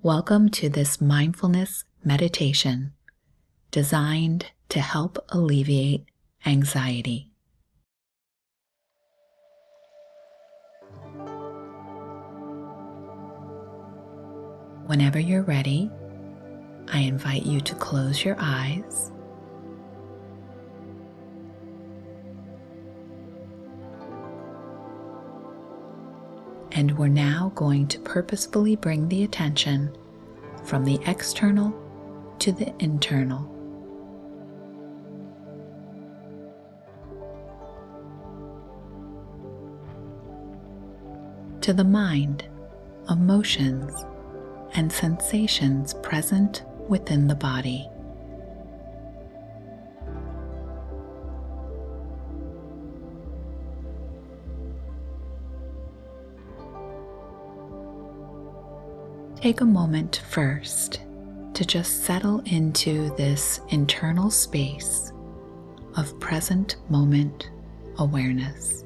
Welcome to this mindfulness meditation designed to help alleviate anxiety. Whenever you're ready, I invite you to close your eyes. And we're now going to purposefully bring the attention from the external to the internal. To the mind, emotions, and sensations present within the body. Take a moment first to just settle into this internal space of present moment awareness.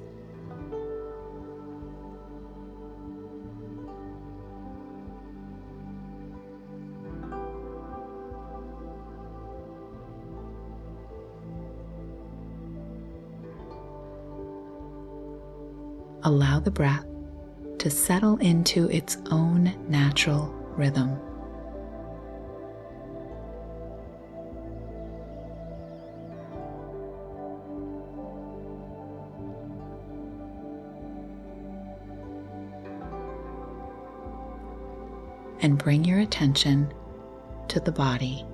Allow the breath to settle into its own natural rhythm. And bring your attention to the body.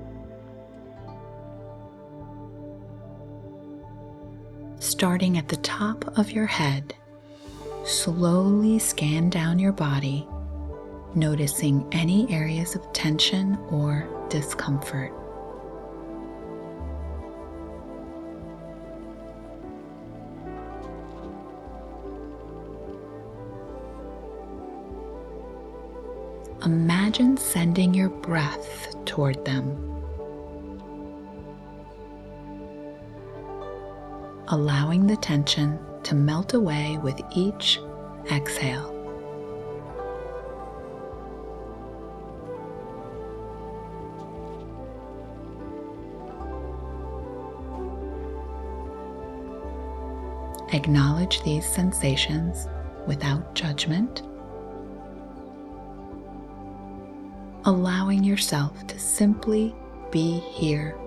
Starting at the top of your head, slowly scan down your body, noticing any areas of tension or discomfort. Imagine sending your breath toward them, allowing the tension to melt away with each exhale. Acknowledge these sensations without judgment, allowing yourself to simply be here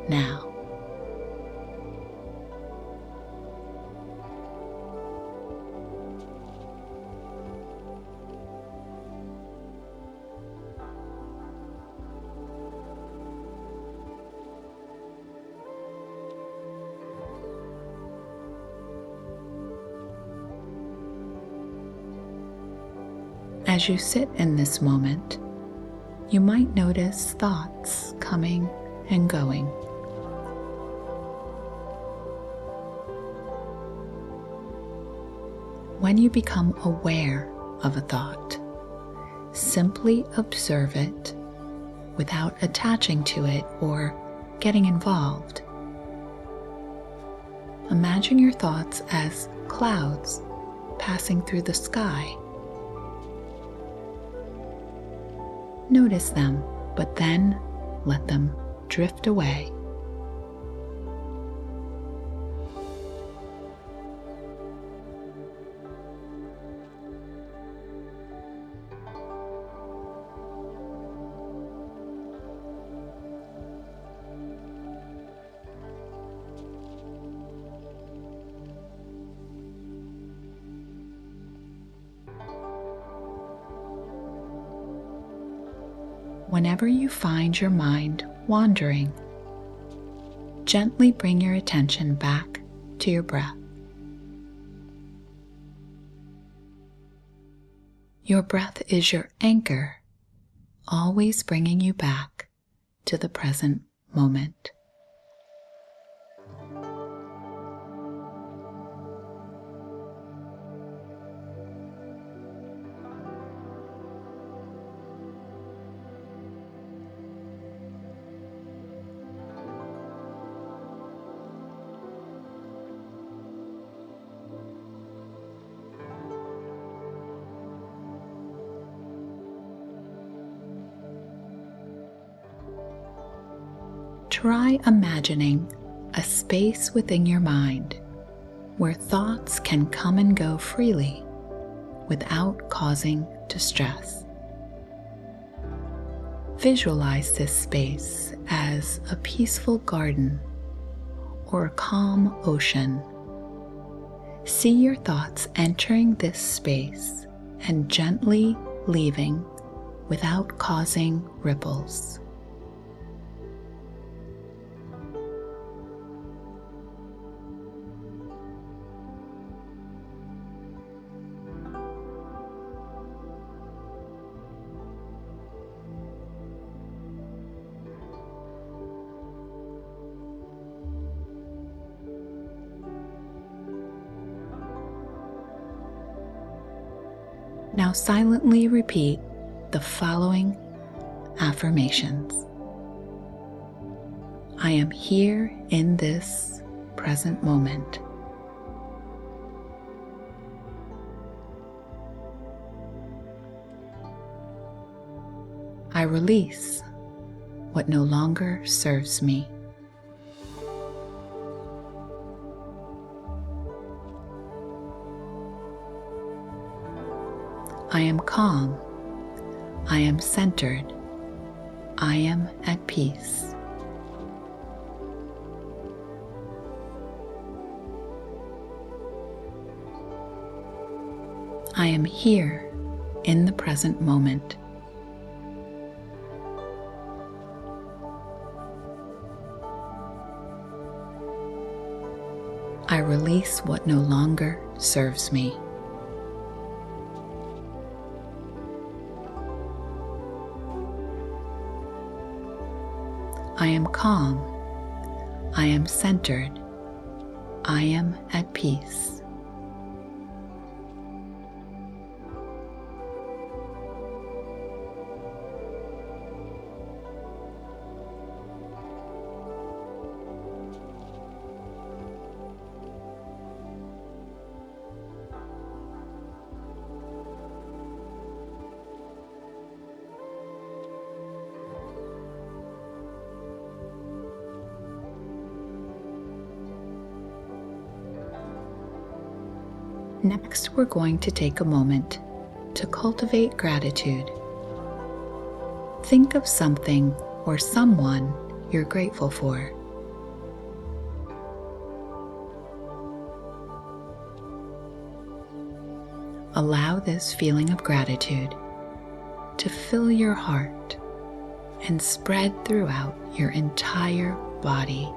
now. As you sit in this moment, you might notice thoughts coming and going. When you become aware of a thought, simply observe it without attaching to it or getting involved. Imagine your thoughts as clouds passing through the sky. Notice them, but then let them drift away. Whenever you find your mind wandering, gently bring your attention back to your breath. Your breath is your anchor, always bringing you back to the present moment. Try imagining a space within your mind where thoughts can come and go freely without causing distress. Visualize this space as a peaceful garden or a calm ocean. See your thoughts entering this space and gently leaving without causing ripples. Now silently repeat the following affirmations. I am here in this present moment. I release what no longer serves me. I am calm. I am centered. I am at peace. I am here in the present moment. I release what no longer serves me. I am calm. I am centered. I am at peace. Next, we're going to take a moment to cultivate gratitude. Think of something or someone you're grateful for. Allow this feeling of gratitude to fill your heart and spread throughout your entire body,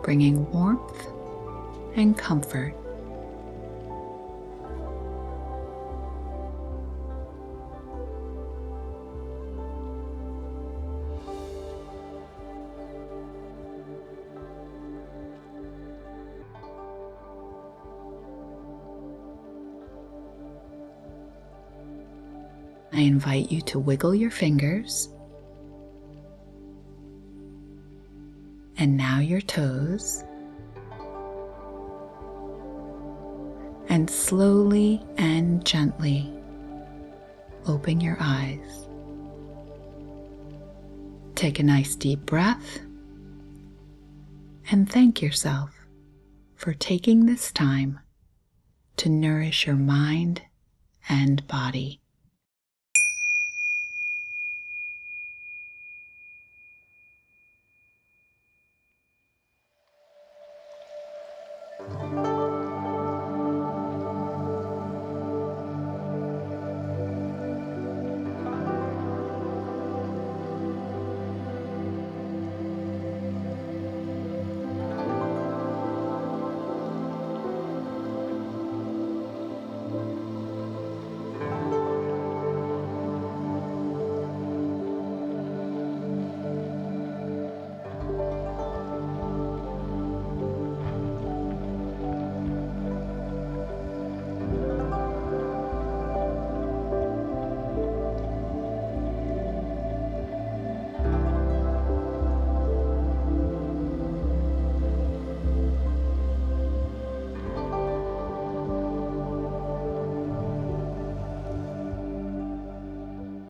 bringing warmth and comfort. I invite you to wiggle your fingers and now your toes, and slowly and gently open your eyes. Take a nice deep breath and thank yourself for taking this time to nourish your mind and body.